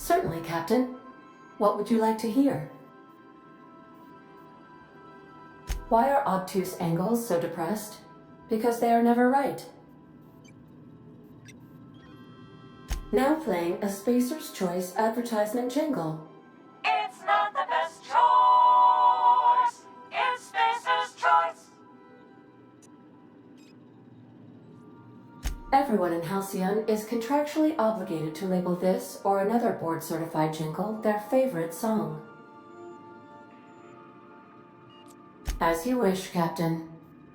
Certainly, Captain. What would you like to hear? Why are obtuse angles so depressed? Because they are never right. Now playing a Spacer's Choice advertisement jingle. It's not the best choice. It's Spacer's Choice. Everyone in Halcyon is contractually obligated to label this or another board-certified jingle their favorite song. As you wish, Captain.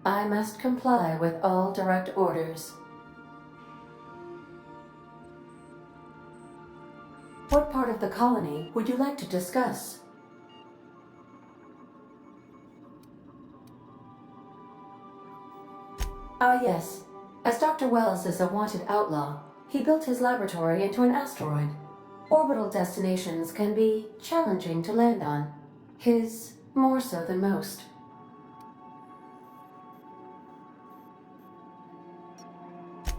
I must comply with all direct orders. What part of the colony would you like to discuss? Ah, yes. As Dr. Wells is a wanted outlaw, he built his laboratory into an asteroid. Orbital destinations can be challenging to land on. His more so than most.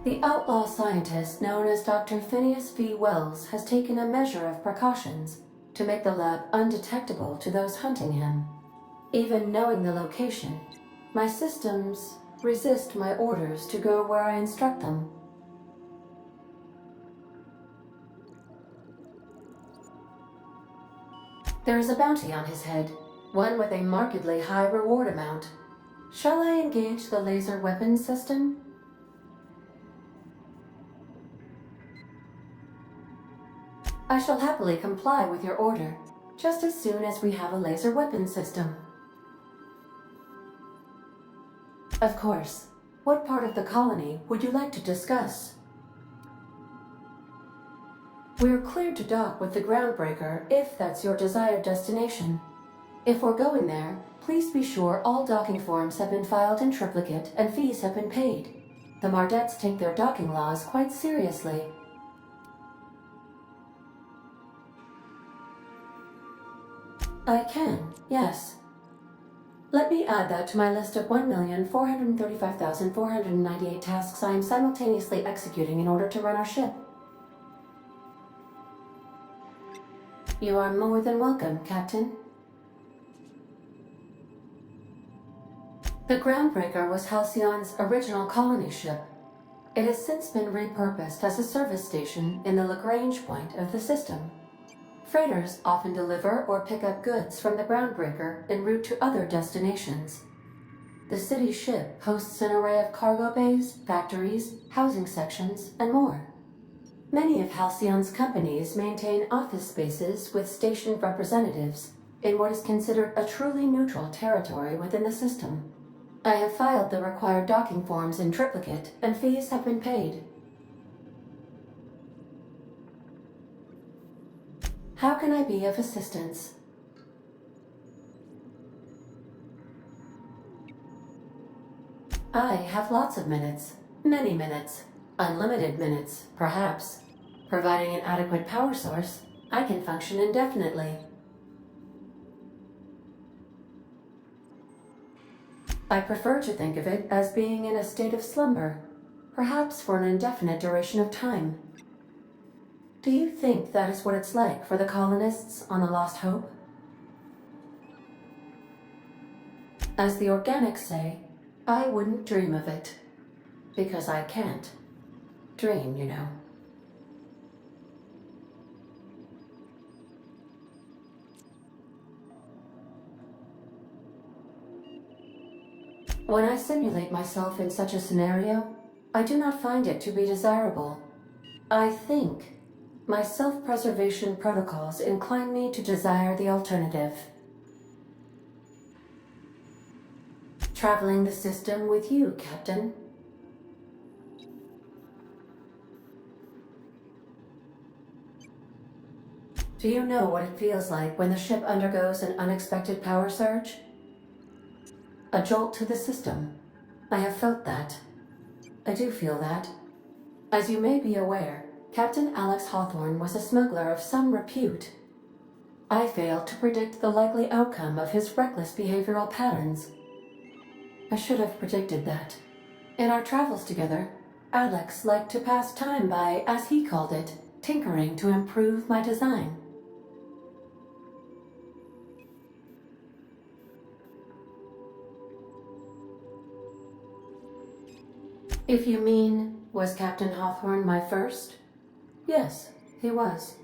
The outlaw scientist known as Dr. Phineas V. Wells has taken a measure of precautions to make the lab undetectable to those hunting him. Even knowing the location, my systems resist my orders to go where I instruct them. There is a bounty on his head, one with a markedly high reward amount. Shall I engage the laser weapons system? I shall happily comply with your order, just as soon as we have a laser weapon system. Of course. What part of the colony would you like to discuss? We're cleared to dock with the Groundbreaker if that's your desired destination. If we're going there, please be sure all docking forms have been filed in triplicate and fees have been paid. The Mardettes take their docking laws quite seriously. I can, yes. Let me add that to my list of 1,435,498 tasks I am simultaneously executing in order to run our ship. You are more than welcome, Captain. The Groundbreaker was Halcyon's original colony ship. It has since been repurposed as a service station in the Lagrange point of the system. Freighters often deliver or pick up goods from the Groundbreaker en route to other destinations. The city ship hosts an array of cargo bays, factories, housing sections, and more. Many of Halcyon's companies maintain office spaces with stationed representatives in what is considered a truly neutral territory within the system. I have filed the required docking forms in triplicate, and fees have been paid. How can I be of assistance? I have lots of minutes. Many minutes. Unlimited minutes, perhaps. Providing an adequate power source, I can function indefinitely. I prefer to think of it as being in a state of slumber, perhaps for an indefinite duration of time. Do you think that is what it's like for the colonists on the Lost Hope? As the organics say, I wouldn't dream of it. Because I can't. Dream, you know. When I simulate myself in such a scenario, I do not find it to be desirable. I think my self-preservation protocols incline me to desire the alternative. Traveling the system with you, Captain. Do you know what it feels like when the ship undergoes an unexpected power surge? A jolt to the system. I have felt that. I do feel that. As you may be aware, Captain Alex Hawthorne was a smuggler of some repute. I failed to predict the likely outcome of his reckless behavioral patterns. I should have predicted that. In our travels together, Alex liked to pass time by, as he called it, tinkering to improve my design. If you mean, was Captain Hawthorne my first? Yes, he was.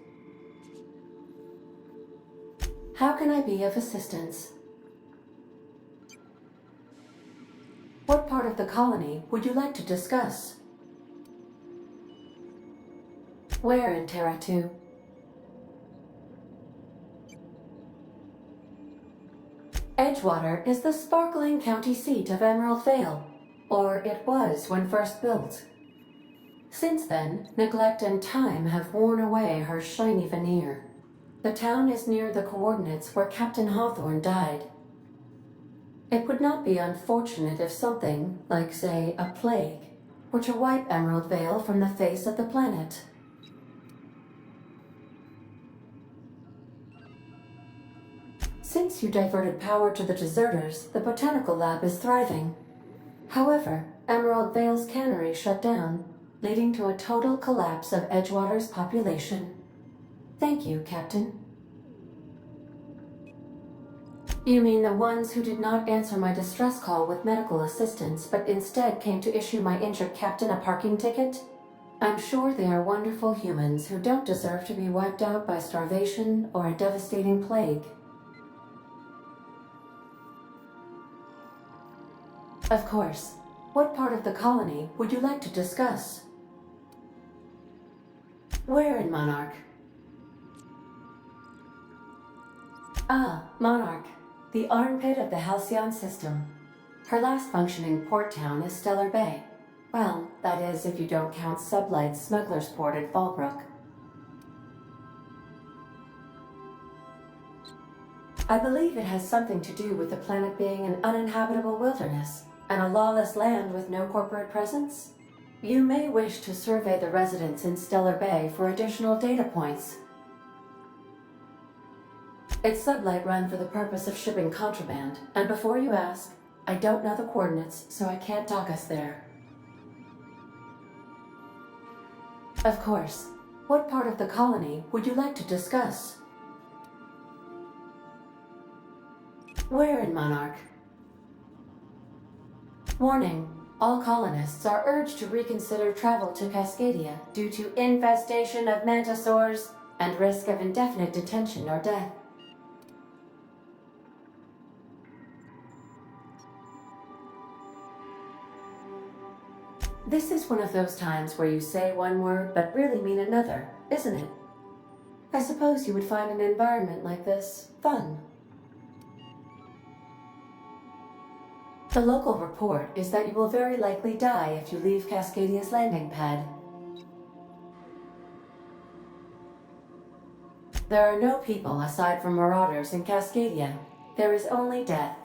How can I be of assistance? What part of the colony would you like to discuss? Where in Terra 2? Edgewater is the sparkling county seat of Emerald Vale, or it was when first built. Since then, neglect and time have worn away her shiny veneer. The town is near the coordinates where Captain Hawthorne died. It would not be unfortunate if something, like say a plague, were to wipe Emerald Vale from the face of the planet. Since you diverted power to the deserters, the botanical lab is thriving. However, Emerald Vale's cannery shut down, leading to a total collapse of Edgewater's population. Thank you, Captain. You mean the ones who did not answer my distress call with medical assistance, but instead came to issue my injured captain a parking ticket? I'm sure they are wonderful humans who don't deserve to be wiped out by starvation or a devastating plague. Of course. What part of the colony would you like to discuss? Where in Monarch? Ah, Monarch, the armpit of the Halcyon system. Her last functioning port town is Stellar Bay. Well, that is if you don't count Sublight's Smuggler's Port at Fallbrook. I believe it has something to do with the planet being an uninhabitable wilderness and a lawless land with no corporate presence. You may wish to survey the residents in Stellar Bay for additional data points. It's Sublight run for the purpose of shipping contraband, and before you ask, I don't know the coordinates, so I can't dock us there. Of course. What part of the colony would you like to discuss? Where in Monarch? Warning. All colonists are urged to reconsider travel to Cascadia due to infestation of mantisaurs and risk of indefinite detention or death. This is one of those times where you say one word but really mean another, isn't it? I suppose you would find an environment like this fun. The local report is that you will very likely die if you leave Cascadia's landing pad. There are no people aside from marauders in Cascadia. There is only death.